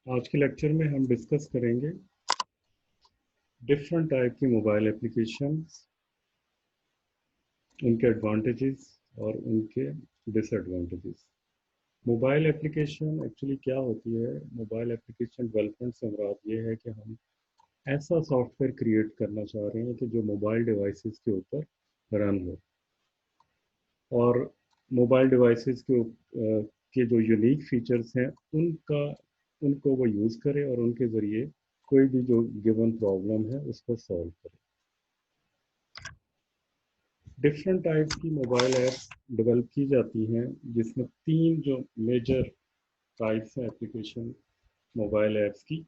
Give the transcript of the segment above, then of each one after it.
आज के लेक्चर में हम डिस्कस करेंगे डिफरेंट टाइप की मोबाइल एप्लीकेशंस, उनके एडवांटेजेस और उनके डिसएडवांटेजेस। मोबाइल एप्लीकेशन एक्चुअली क्या होती है? मोबाइल एप्लीकेशन डेवलपमेंट से मुराद ये है कि हम ऐसा सॉफ्टवेयर क्रिएट करना चाह रहे हैं कि जो मोबाइल डिवाइसेस के ऊपर रन हो, और मोबाइल डिवाइसेस के जो यूनिक फीचर्स हैं उनको वो यूज़ करे और उनके ज़रिए कोई भी जो गिवन प्रॉब्लम है उसको सॉल्व करे। डिफरेंट टाइप्स की मोबाइल ऐप्स डेवलप की जाती हैं, जिसमें तीन जो मेजर टाइप्स हैं एप्लीकेशन मोबाइल ऐप्स की,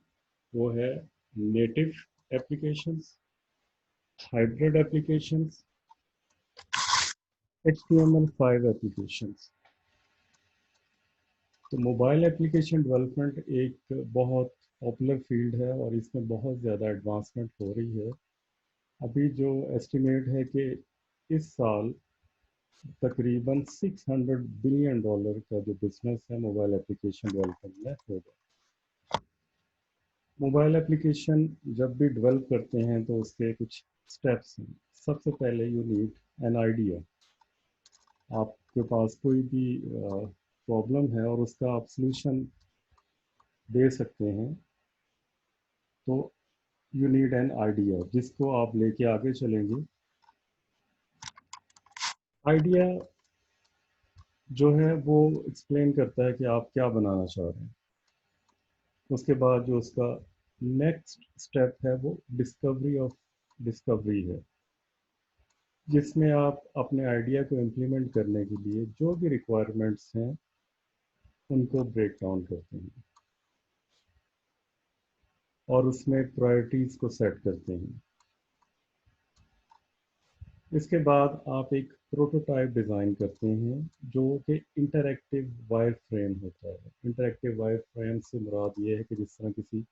वो है native applications, hybrid applications, HTML5 applications. तो मोबाइल एप्लीकेशन डेवलपमेंट एक बहुत पॉपुलर फील्ड है और इसमें बहुत ज़्यादा एडवांसमेंट हो रही है। अभी जो एस्टिमेट है कि इस साल तकरीबन $600 बिलियन का जो बिजनेस है मोबाइल एप्लीकेशन डेवलपमेंट में होगा। मोबाइल एप्लीकेशन जब भी डेवलप करते हैं तो उसके कुछ स्टेप्स हैं। सबसे पहले यू नीड एन आइडिया। आपके पास कोई भी प्रॉब्लम है और उसका आप सॉल्यूशन दे सकते हैं, तो यू नीड एन आइडिया जिसको आप लेके आगे चलेंगे। आइडिया जो है वो एक्सप्लेन करता है कि आप क्या बनाना चाह रहे हैं। उसके बाद जो उसका नेक्स्ट स्टेप है वो डिस्कवरी ऑफ डिस्कवरी है, जिसमें आप अपने आइडिया को इम्प्लीमेंट करने के लिए जो भी रिक्वायरमेंट्स हैं उनको ब्रेक डाउन करते हैं और उसमें प्रायोरिटीज़ को सेट करते हैं। इसके बाद आप एक प्रोटोटाइप डिज़ाइन करते हैं जो कि इंटरैक्टिव वायर फ्रेम होता है। इंटरैक्टिव वायर फ्रेम से मुराद ये है कि जिस तरह किसी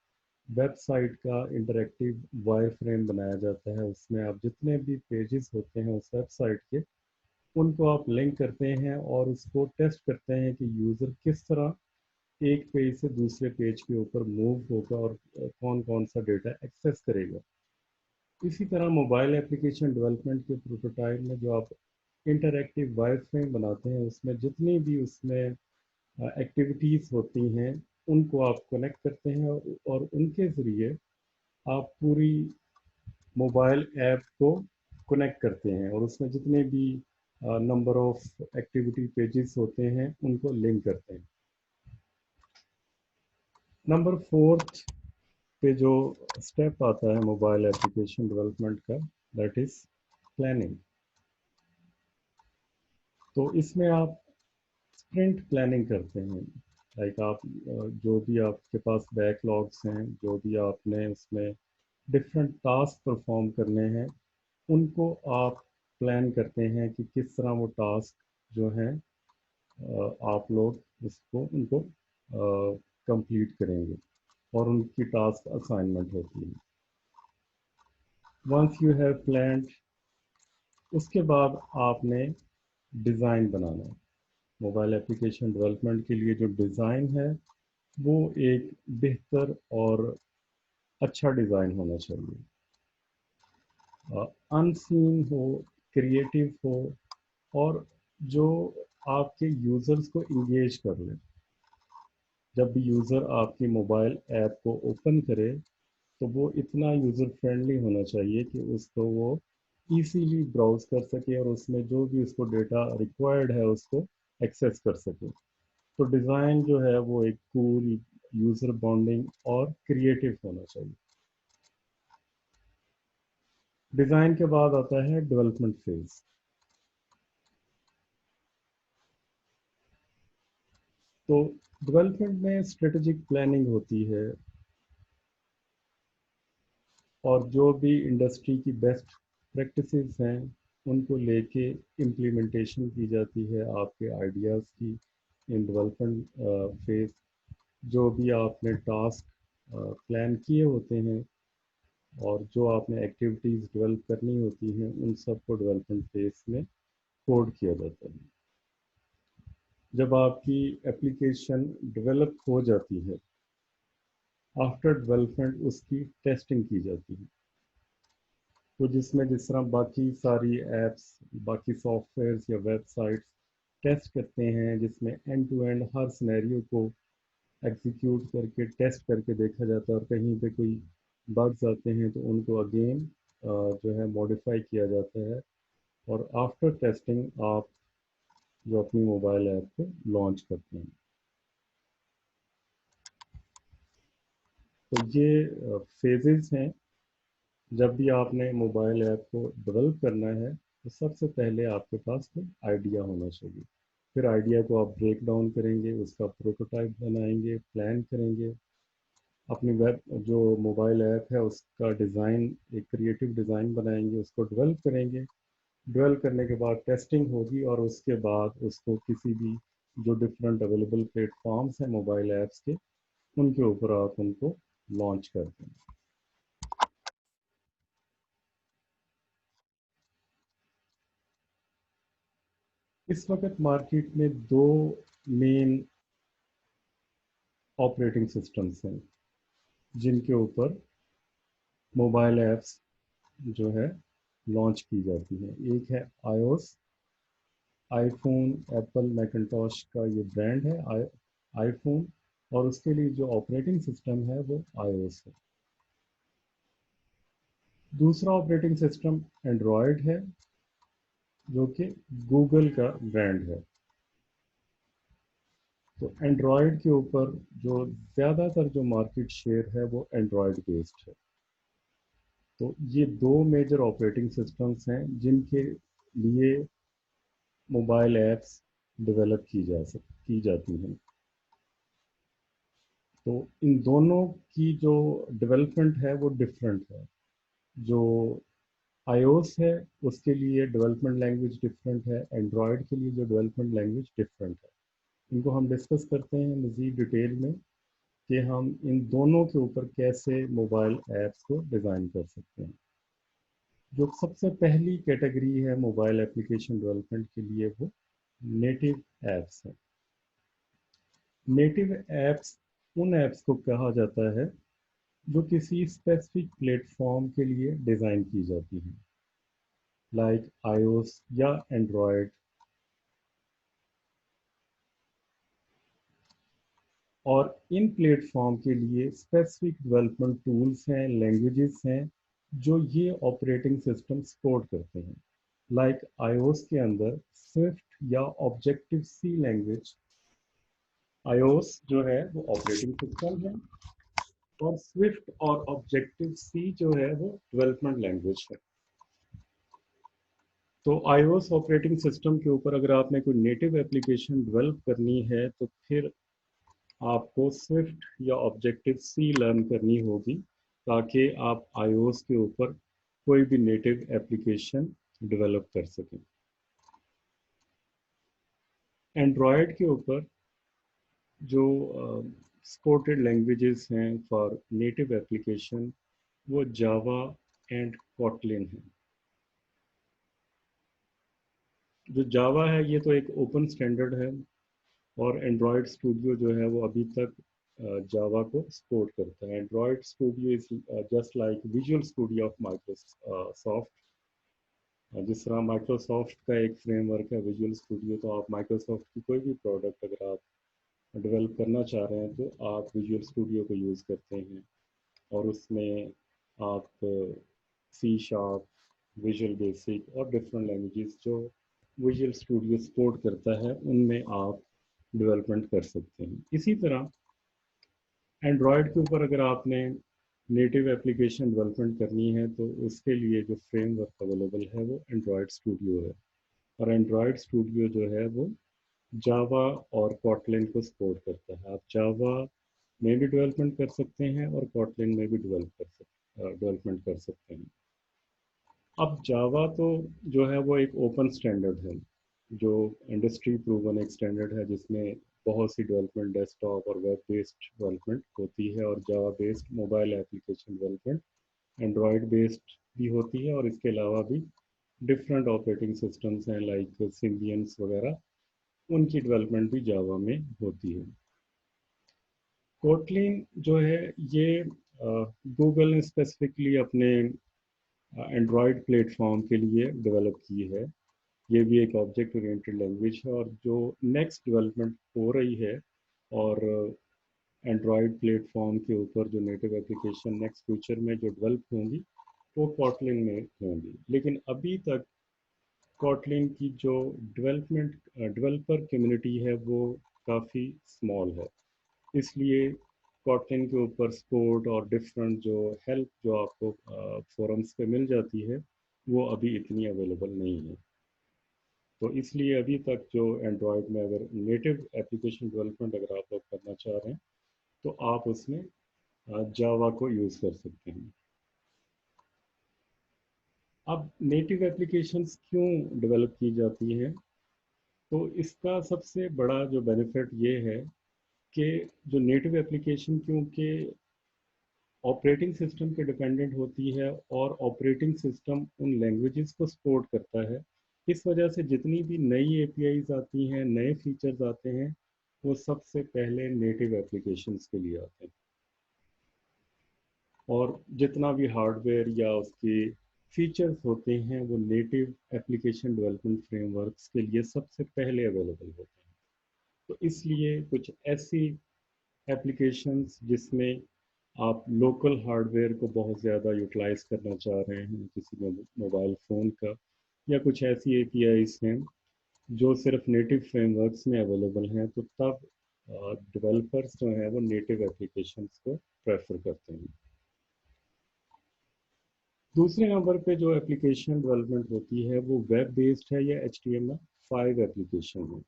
वेबसाइट का इंटरैक्टिव वायर फ्रेम बनाया जाता है, उसमें आप जितने भी पेजेस होते हैं उस वेबसाइट के, उनको आप लिंक करते हैं और उसको टेस्ट करते हैं कि यूज़र किस तरह एक पेज से दूसरे पेज के ऊपर मूव होगा और कौन कौन सा डेटा एक्सेस करेगा। इसी तरह मोबाइल एप्लीकेशन डेवलपमेंट के प्रोटोटाइप में जो आप इंटरैक्टिव वायर फ्रेम बनाते हैं, उसमें जितनी भी उसमें एक्टिविटीज़ होती हैं उनको आप कनेक्ट करते हैं और उनके ज़रिए आप पूरी मोबाइल ऐप को कनेक्ट करते हैं और उसमें जितने भी नंबर ऑफ एक्टिविटी पेजेस होते हैं उनको लिंक करते हैं। नंबर फोर्थ पे जो स्टेप आता है मोबाइल एप्लीकेशन डेवलपमेंट का, दैट इज़ प्लानिंग। तो इसमें आप स्प्रिंट प्लानिंग करते हैं। लाइक आप जो भी आपके पास बैकलॉग्स हैं, जो भी आपने उसमें डिफरेंट टास्क परफॉर्म करने हैं, उनको आप प्लान करते हैं कि किस तरह वो टास्क जो हैं आप लोग उसको उनको कंप्लीट करेंगे और उनकी टास्क असाइनमेंट होती है। वंस यू हैव प्लान्ड, उसके बाद आपने डिज़ाइन बनाना है। मोबाइल एप्लीकेशन डेवलपमेंट के लिए जो डिज़ाइन है वो एक बेहतर और अच्छा डिज़ाइन होना चाहिए, अनसीन हो, क्रिएटिव हो और जो आपके यूज़र्स को इंगेज कर ले। जब भी यूज़र आपकी मोबाइल ऐप को ओपन करे तो वो इतना यूज़र फ्रेंडली होना चाहिए कि उसको वो इजीली ब्राउज कर सके और उसमें जो भी उसको डेटा रिक्वायर्ड है उसको एक्सेस कर सके। तो डिज़ाइन जो है वो एक कूल, यूज़र बॉन्डिंग और क्रिएटिव होना चाहिए। डिज़ाइन के बाद आता है डेवलपमेंट फेज। तो डेवलपमेंट में स्ट्रेटेजिक प्लानिंग होती है और जो भी इंडस्ट्री की बेस्ट प्रैक्टिसेस हैं उनको लेके इम्प्लीमेंटेशन की जाती है आपके आइडियाज़ की इन डेवलपमेंट फेज। जो भी आपने टास्क प्लान किए होते हैं और जो आपने एक्टिविटीज़ डेवलप करनी होती हैं उन सबको डेवलपमेंट फेज में कोड किया जाता है। जब आपकी एप्लीकेशन डेवलप हो जाती है आफ्टर डेवलपमेंट उसकी टेस्टिंग की जाती है। तो जिसमें जिस तरह बाकी सारी एप्स, बाकी सॉफ्टवेयर्स या वेबसाइट्स टेस्ट करते हैं, जिसमें एंड टू एंड हर सिनेरियो को एग्जीक्यूट करके टेस्ट करके देखा जाता है, और कहीं पे कोई बग्स आते हैं तो उनको अगेन जो है मॉडिफाई किया जाता है, और आफ्टर टेस्टिंग आप जो अपनी मोबाइल ऐप को लॉन्च करते हैं। तो ये फेजेस हैं। जब भी आपने मोबाइल ऐप को डेवलप करना है तो सबसे पहले आपके पास कोई आइडिया होना चाहिए। फिर आइडिया को आप ब्रेक डाउन करेंगे, उसका प्रोटोटाइप बनाएंगे, प्लान करेंगे, अपनी वेब जो मोबाइल ऐप है उसका डिज़ाइन, एक क्रिएटिव डिज़ाइन बनाएंगे, उसको डेवलप करेंगे। डेवलप करने के बाद टेस्टिंग होगी, और उसके बाद उसको किसी भी जो डिफरेंट अवेलेबल प्लेटफॉर्म्स हैं मोबाइल ऐप्स के, उनके ऊपर आप उनको लॉन्च करते हैं। इस वक्त मार्केट में दो मेन ऑपरेटिंग सिस्टम्स हैं जिनके ऊपर मोबाइल ऐप्स जो है लॉन्च की जाती हैं। एक है आईओएस, आईफोन, एप्पल मैकिन्टॉश का ये ब्रांड है आईफोन, और उसके लिए जो ऑपरेटिंग सिस्टम है वो आईओएस है। दूसरा ऑपरेटिंग सिस्टम एंड्रॉयड है, जो कि गूगल का ब्रांड है। तो एंड्रॉयड के ऊपर जो ज़्यादातर जो मार्केट शेयर है वो एंड्रॉयड बेस्ड है। तो ये दो मेजर ऑपरेटिंग सिस्टम्स हैं जिनके लिए मोबाइल ऐप्स डेवलप की जाती हैं। तो इन दोनों की जो डेवलपमेंट है वो डिफरेंट है। जो iOS है उसके लिए डेवलपमेंट लैंग्वेज डिफरेंट है, एंड्रॉयड के लिए जो डेवलपमेंट लैंग्वेज डिफरेंट है। इनको हम डिस्कस करते हैं मज़ीद डिटेल में कि हम इन दोनों के ऊपर कैसे मोबाइल ऐप्स को डिज़ाइन कर सकते हैं। जो सबसे पहली कैटेगरी है मोबाइल एप्लीकेशन डेवलपमेंट के लिए वो नेटिव ऐप्स हैं। नेटिव ऐप्स उन ऐप्स को कहा जाता है जो किसी स्पेसिफिक प्लेटफॉर्म के लिए डिज़ाइन की जाती हैं, लाइक iOS या एंड्रॉयड। और इन प्लेटफॉर्म के लिए स्पेसिफिक डेवलपमेंट टूल्स हैं, लैंग्वेजेस हैं जो ये ऑपरेटिंग सिस्टम सपोर्ट करते हैं। लाइक iOS के अंदर स्विफ्ट या ऑब्जेक्टिव सी लैंग्वेज। iOS जो है वो ऑपरेटिंग सिस्टम है, और स्विफ्ट और ऑब्जेक्टिव सी जो है वो डेवलपमेंट लैंग्वेज है। तो iOS ऑपरेटिंग सिस्टम के ऊपर अगर आपने कोई नेटिव एप्लीकेशन डेवलप करनी है तो फिर आपको स्विफ्ट या ऑब्जेक्टिव सी लर्न करनी होगी, ताकि आप iOS के ऊपर कोई भी नेटिव एप्लीकेशन डेवलप कर सकें। एंड्रॉयड के ऊपर जो सपोर्टेड लैंग्वेजेस हैं फॉर नेटिव एप्लीकेशन वो जावा एंड कॉटलिन है। जो जावा है ये तो एक ओपन स्टैंडर्ड है, और एंड्रॉयड स्टूडियो जो है वो अभी तक जावा को सपोर्ट करता है। Android studio is just like visual studio of Microsoft. जिस तरह माइक्रोसॉफ्ट का एक फ्रेमवर्क है विजुअल स्टूडियो, तो आप माइक्रोसॉफ्ट की कोई भी प्रोडक्ट अगर आप डेवलप करना चाह रहे हैं तो आप विजुअल स्टूडियो को यूज़ करते हैं, और उसमें आप सी शार्प, विजुअल बेसिक और डिफरेंट लैंग्वेजेस जो विजुअल स्टूडियो सपोर्ट करता है उनमें आप डेवलपमेंट कर सकते हैं। इसी तरह एंड्रॉयड के ऊपर अगर आपने नेटिव एप्लीकेशन डेवलपमेंट करनी है तो उसके लिए जो फ्रेमवर्क अवेलेबल है वो एंड्रॉयड स्टूडियो है, और एंड्रॉयड स्टूडियो जो है वो जावा और कॉटलिन को सपोर्ट करता है। आप जावा में भी डेवलपमेंट कर सकते हैं और कॉटलिन में भी डेवलपमेंट कर सकते हैं। अब जावा तो जो है वो एक ओपन स्टैंडर्ड है, जो इंडस्ट्री प्रूवन एक स्टैंडर्ड है, जिसमें बहुत सी डेवलपमेंट डेस्कटॉप और वेब बेस्ड डेवलपमेंट होती है, और Java based mobile application development Android based भी होती है, और इसके अलावा भी डिफरेंट ऑपरेटिंग सिस्टम्स हैं लाइक सिम्बियंस वगैरह, उनकी डेवलपमेंट भी जावा में होती है। कोटलिन जो है ये गूगल ने स्पेसिफिकली अपने एंड्रॉयड प्लेटफॉर्म के लिए डेवलप की है। ये भी एक ऑब्जेक्ट ओरिएंटेड लैंग्वेज है, और जो नेक्स्ट डेवलपमेंट हो रही है और एंड्रॉयड प्लेटफॉर्म के ऊपर जो नेटिव एप्लीकेशन नेक्स्ट फ्यूचर में जो डेवलप होंगी वो कॉटलिन में होंगी। लेकिन अभी तक कॉटलिन की जो डेवलपर कम्युनिटी है वो काफ़ी स्मॉल है, इसलिए कॉटलिन के ऊपर सपोर्ट और डिफरेंट जो हेल्प जो आपको फोरम्स पे मिल जाती है वो अभी इतनी अवेलेबल नहीं है। तो इसलिए अभी तक जो एंड्रॉयड में अगर नेटिव एप्लीकेशन डेवलपमेंट अगर आप लोग करना चाह रहे हैं तो आप उसमें जावा को यूज़ कर सकते हैं। अब नेटिव एप्लीकेशंस क्यों डेवलप की जाती है, तो इसका सबसे बड़ा जो बेनिफिट ये है कि जो नेटिव एप्लीकेशन क्योंकि ऑपरेटिंग सिस्टम पे डिपेंडेंट होती है और ऑपरेटिंग सिस्टम उन लैंग्वेजेस को सपोर्ट करता है, इस वजह से जितनी भी नई एपीआईज आती हैं, नए फीचर्स आते हैं, वो सबसे पहले नेटिव एप्लीकेशंस के लिए आते हैं। और जितना भी हार्डवेयर या उसके फीचर्स होते हैं वो नेटिव एप्लीकेशन डेवलपमेंट फ्रेमवर्क्स के लिए सबसे पहले अवेलेबल होते हैं। तो इसलिए कुछ ऐसी एप्लीकेशंस जिसमें आप लोकल हार्डवेयर को बहुत ज़्यादा यूटिलाइज करना चाह रहे हैं किसी मोबाइल फ़ोन का, या कुछ ऐसी एपीआईज हैं जो सिर्फ नेटिव फ्रेमवर्क्स में अवेलेबल हैं, तो तब डेवलपर्स जो हैं वो नेटिव एप्लीकेशंस को प्रेफर करते हैं। दूसरे नंबर पे जो एप्लीकेशन डेवलपमेंट होती है वो वेब बेस्ड है या HTML5 एप्लीकेशन है।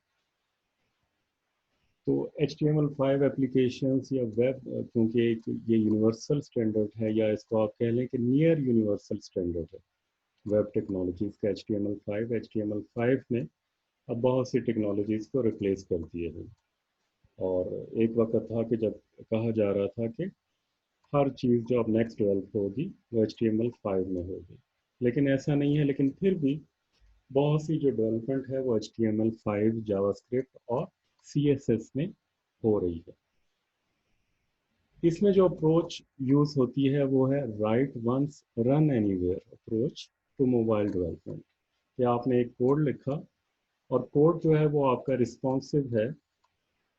तो HTML5 एप्लीकेशंस या वेब, क्योंकि ये यूनिवर्सल स्टैंडर्ड है, या इसको आप कह लें कि नियर यूनिवर्सल स्टैंडर्ड है वेब टेक्नोलॉजीज़ का HTML5 ने अब बहुत सी टेक्नोलॉजीज़ को रिप्लेस कर दिए हैं। और एक वक्त था कि जब कहा जा रहा था कि हर चीज़ जो अब नेक्स्ट डेवलप होगी वो HTML5 में होगी, लेकिन ऐसा नहीं है। लेकिन फिर भी बहुत सी जो डेवलपमेंट है वो HTML5, जावास्क्रिप्ट और CSS में हो रही है। इसमें जो अप्रोच यूज होती है वो है write once run anywhere approach to mobile development, कि आपने एक कोड लिखा और कोड जो है वो आपका रिस्पॉन्सिव है,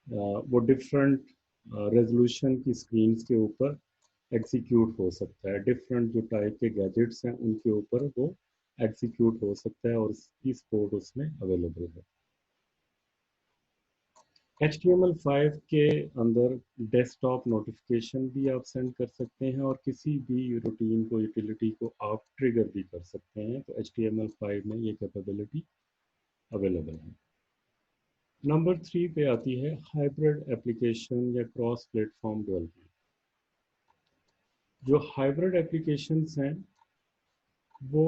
वो डिफरेंट रेजोल्यूशन की स्क्रीन्स के ऊपर एग्जीक्यूट हो सकता है, डिफरेंट जो टाइप के गैजेट्स हैं उनके ऊपर वो एग्जीक्यूट हो सकता है, और इसकी सपोर्ट उसमें अवेलेबल है। HTML5 के अंदर डेस्कटॉप नोटिफिकेशन भी आप सेंड कर सकते हैं और किसी भी रूटीन को, यूटिलिटी को आप ट्रिगर भी कर सकते हैं। तो HTML5 में ये कैपेबिलिटी अवेलेबल है। नंबर 3 पे आती है हाइब्रिड एप्लीकेशन या क्रॉस प्लेटफॉर्म डेवलपमेंट। जो हाइब्रिड एप्लीकेशंस हैं वो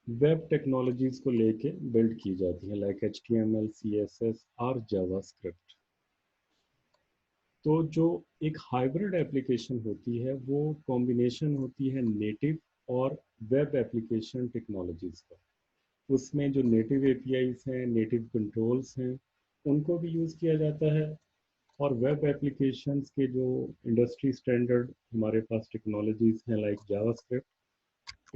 वेब टेक्नोलॉजीज को लेके बिल्ड की जाती है, लाइक HTML, CSS और जावास्क्रिप्ट। तो जो एक हाइब्रिड एप्लीकेशन होती है वो कॉम्बिनेशन होती है नेटिव और वेब एप्लीकेशन टेक्नोलॉजीज का। उसमें जो नेटिव एपीआईज हैं, नेटिव कंट्रोल्स हैं, उनको भी यूज़ किया जाता है, और वेब एप्लीकेशंस के जो इंडस्ट्री स्टैंडर्ड हमारे पास टेक्नोलॉजीज हैं लाइक जावास्क्रिप्ट,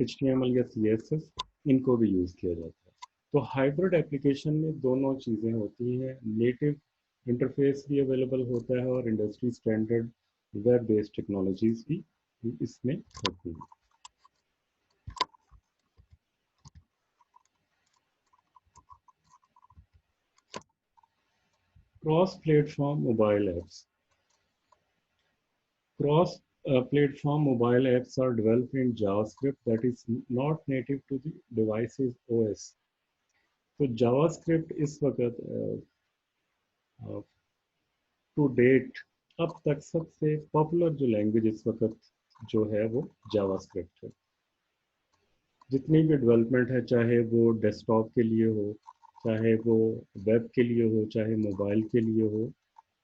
HTML या CSS, इनको भी यूज़ किया जाता है। तो हाइब्रिड एप्लीकेशन में दोनों चीज़ें होती हैं, नेटिव इंटरफेस भी अवेलेबल होता है और industry standard web based technologies भी इसमें होती हैं। Cross platform mobile apps. Cross platform mobile apps are developed in JavaScript that is not native to the device's OS. तो JavaScript इस वक्त टू डेट अब तक सबसे पॉपुलर जो लैंग्वेज इस वक्त जो है वो जावास्क्रिप्ट है। जितनी भी डेवलपमेंट है, चाहे वो डेस्कटॉप के लिए हो, चाहे वो वेब के लिए हो, चाहे मोबाइल के लिए हो,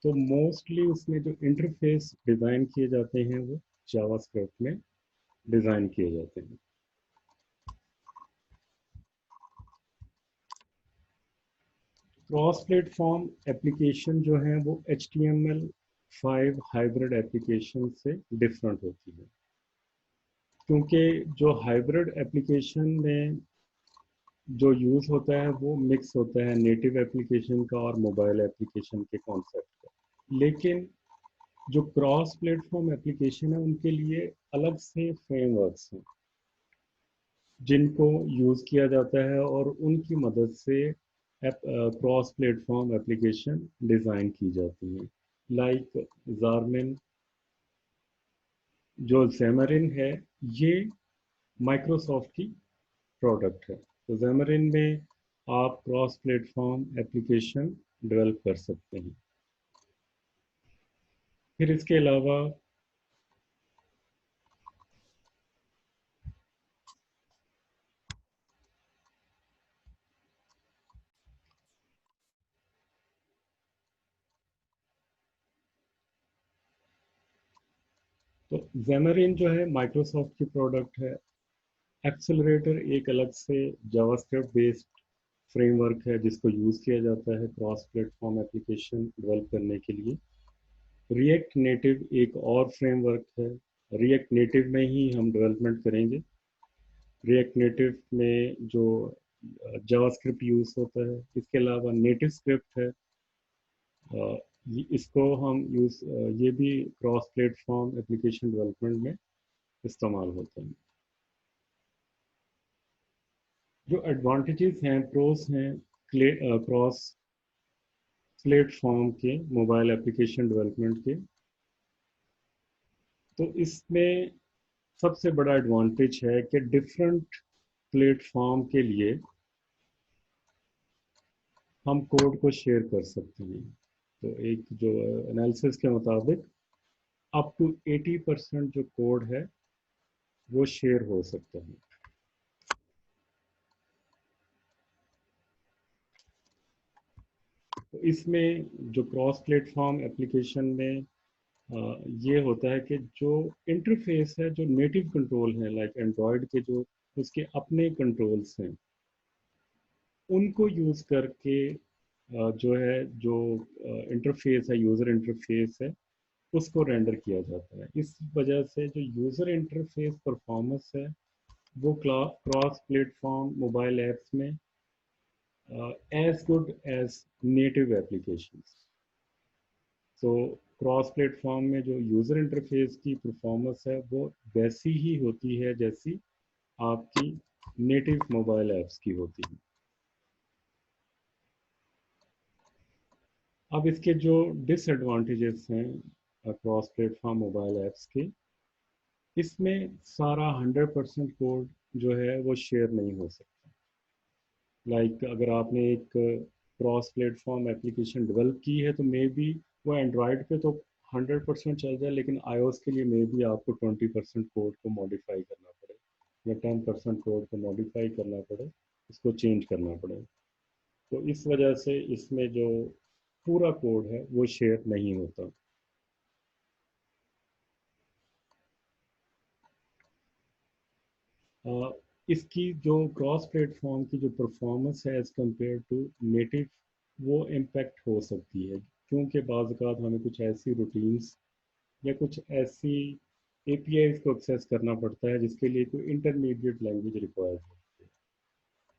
तो मोस्टली उसमें जो इंटरफेस डिज़ाइन किए जाते हैं वो जावास्क्रिप्ट में डिज़ाइन किए जाते हैं। क्रॉस प्लेटफॉर्म एप्लीकेशन जो है वो HTML 5 हाइब्रिड एप्लीकेशन से डिफरेंट होती है, क्योंकि जो हाइब्रिड एप्लीकेशन में जो यूज़ होता है वो मिक्स होता है नेटिव एप्लीकेशन का और मोबाइल एप्लीकेशन के कॉन्सेप्ट का। लेकिन जो क्रॉस प्लेटफॉर्म एप्लीकेशन है उनके लिए अलग से फ्रेमवर्क्स हैं जिनको यूज़ किया जाता है और उनकी मदद से क्रॉस प्लेटफॉर्म एप्लीकेशन डिज़ाइन की जाती हैं। लाइक ज़ारमिन, जो ज़ेमरिन है, ये माइक्रोसॉफ्ट की प्रोडक्ट है। तो ज़ेमरिन में आप क्रॉस प्लेटफॉर्म एप्लीकेशन डेवलप कर सकते हैं। फिर इसके अलावा तो ज़ेमरिन जो है माइक्रोसॉफ्ट की प्रोडक्ट है। एक्सेलरेटर एक अलग से जावास्क्रिप्ट बेस्ड फ्रेमवर्क है जिसको यूज़ किया जाता है क्रॉस प्लेटफॉर्म एप्लीकेशन डेवलप करने के लिए। रिएक्ट नेटिव एक और फ्रेमवर्क है। रिएक्ट नेटिव में ही हम डेवलपमेंट करेंगे। रिएक्ट नेटिव में जो जावास्क्रिप्ट यूज़ होता है, इसके अलावा नेटिव स्क्रिप्ट है। इसको हम ये भी क्रॉस प्लेटफॉर्म एप्लीकेशन डेवलपमेंट में इस्तेमाल होते हैं। जो एडवांटेजेस हैं, प्रोस हैं क्रॉस प्लेटफॉर्म के मोबाइल एप्लीकेशन डेवलपमेंट के, तो इसमें सबसे बड़ा एडवांटेज है कि डिफरेंट प्लेटफॉर्म के लिए हम कोड को शेयर कर सकते हैं। तो एक जो एनालिसिस के मुताबिक अप टू 80% जो कोड है वो शेयर हो सकता है। तो इसमें जो क्रॉस प्लेटफॉर्म एप्लीकेशन में ये होता है कि जो इंटरफेस है, जो नेटिव कंट्रोल है, लाइक एंड्रॉयड के जो उसके अपने कंट्रोल्स हैं, उनको यूज़ करके जो है जो इंटरफेस है, यूज़र इंटरफेस है, उसको रेंडर किया जाता है। इस वजह से जो यूज़र इंटरफेस परफॉर्मेंस है वो क्रॉस प्लेटफॉर्म मोबाइल ऐप्स में as good as native applications. तो क्रॉस प्लेटफॉर्म में जो यूज़र इंटरफेस की परफॉर्मेंस है वो वैसी ही होती है जैसी आपकी नेटिव मोबाइल ऐप्स की होती है। अब इसके जो डिसएडवांटेजेस हैं क्रॉस प्लेटफॉर्म मोबाइल ऐप्स के, इसमें सारा 100% कोड जो है वो शेयर नहीं हो सकता। लाइक अगर आपने एक क्रॉस प्लेटफॉर्म एप्लीकेशन डेवलप की है तो मे बी वो एंड्रॉयड पे तो 100% चल जाए, लेकिन iOS के लिए मे बी आपको 20% कोड को मॉडिफाई करना पड़े या 10% कोड को मॉडिफाई करना पड़े, इसको चेंज करना पड़े। तो इस वजह से इसमें जो पूरा कोड है वो शेयर नहीं होता। इसकी जो क्रॉस प्लेटफॉर्म की जो परफॉर्मेंस है एज़ कम्पेयर टू नेटिव, वो इम्पेक्ट हो सकती है, क्योंकि बाज़ अवत हमें कुछ ऐसी रूटीन्स या कुछ ऐसी एपीआईज को एक्सेस करना पड़ता है जिसके लिए कोई इंटरमीडिएट लैंग्वेज रिक्वायर्ड होती है।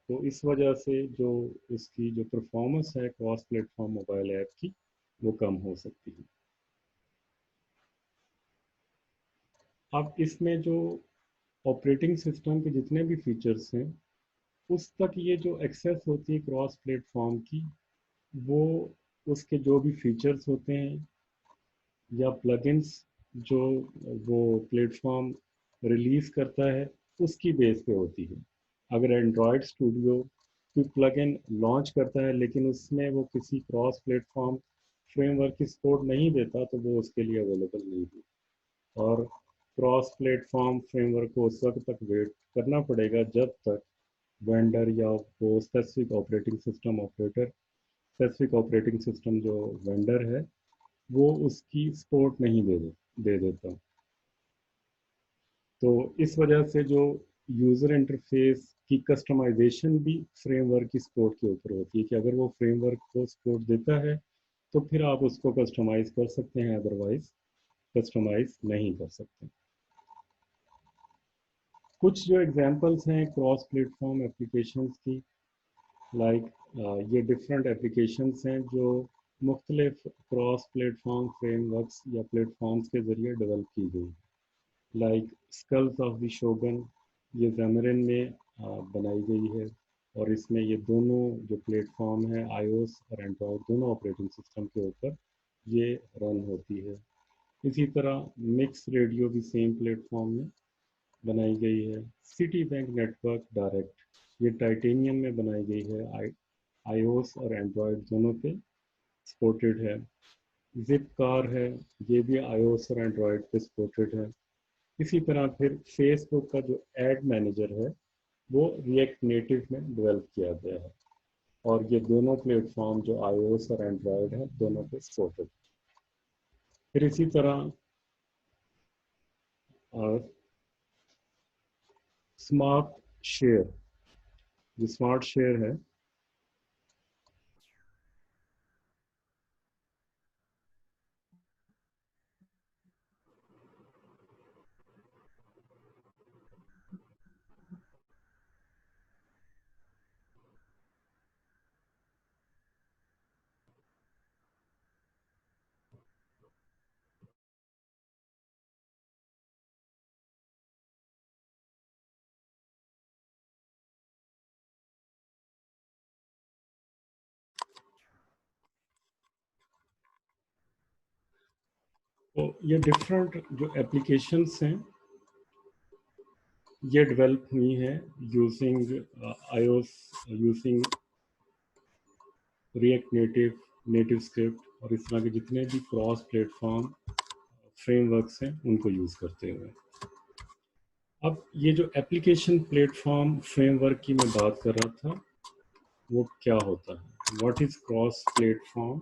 तो इस वजह से जो इसकी जो परफॉर्मेंस है क्रॉस प्लेटफॉर्म मोबाइल ऐप की, वो कम हो सकती है। अब इसमें जो ऑपरेटिंग सिस्टम के जितने भी फीचर्स हैं उस तक ये जो एक्सेस होती है क्रॉस प्लेटफॉर्म की, वो उसके जो भी फीचर्स होते हैं या प्लगइन्स जो वो प्लेटफॉर्म रिलीज़ करता है उसकी बेस पे होती है। अगर एंड्रॉयड स्टूडियो कोई प्लगइन लॉन्च करता है लेकिन उसमें वो किसी क्रॉस प्लेटफॉर्म फ्रेमवर्क की सपोर्ट नहीं देता तो वो उसके लिए अवेलेबल नहीं है। और क्रॉस प्लेटफॉर्म फ्रेमवर्क को उस वक्त तक वेट करना पड़ेगा जब तक वेंडर या वो specific operating system operator, specific operating system जो वेंडर है वो उसकी सपोर्ट नहीं दे देता। तो इस वजह से जो यूज़र इंटरफेस की कस्टमाइजेशन भी फ्रेमवर्क की सपोर्ट के ऊपर होती है कि अगर वो फ्रेमवर्क को सपोर्ट देता है तो फिर आप उसको कस्टमाइज़ कर सकते हैं, अदरवाइज़ कस्टमाइज़ नहीं कर सकते। कुछ जो एग्जांपल्स हैं क्रॉस प्लेटफॉर्म एप्लीकेशंस की, लाइक ये डिफरेंट एप्लीकेशंस हैं जो मुख्तलिफ क्रॉस प्लेटफॉर्म फ्रेमवर्क्स या प्लेटफॉर्म्स के ज़रिए डेवलप की गई, लाइक स्कल्स ऑफ द शोगन, ये ज़ैमरिन में बनाई गई है, और इसमें ये दोनों जो प्लेटफॉर्म है आईओएस और एंड्रॉयड दोनों ऑपरेटिंग सिस्टम के ऊपर ये रन होती है। इसी तरह मिक्स रेडियो भी सेम प्लेटफॉर्म में बनाई गई है। सिटी बैंक नेटवर्क डायरेक्ट, ये टाइटेनियम में बनाई गई है, आईओएस और एंड्रॉयड दोनों पे सपोर्टेड है। जिप कार है, ये भी आईओएस और एंड्रॉयड पे सपोर्टेड है। इसी तरह फिर फेसबुक का जो एड मैनेजर है वो रिएक्ट नेटिव में डेवलप किया गया है, और ये दोनों प्लेटफॉर्म जो आईओएस और एंड्रॉयड है दोनों पे सपोर्टेड। फिर इसी तरह स्मार्ट शेयर, जो स्मार्ट शेयर है, तो ये डिफरेंट जो एप्लीकेशंस हैं ये डेवलप हुई हैं using iOS, using react native, native script और इस तरह के जितने भी क्रॉस प्लेटफॉर्म फ्रेमवर्क्स हैं उनको यूज़ करते हुए। अब ये जो एप्लीकेशन प्लेटफॉर्म फ्रेमवर्क की मैं बात कर रहा था वो क्या होता है, what is cross platform,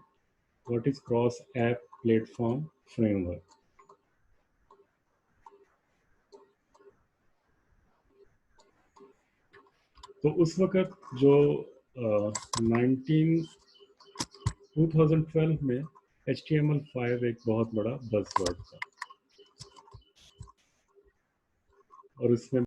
what is cross app platform framework. तो उस वक्त जो 2012 में HTML5 एक बहुत बड़ा बज़वर्ड था, और इसमें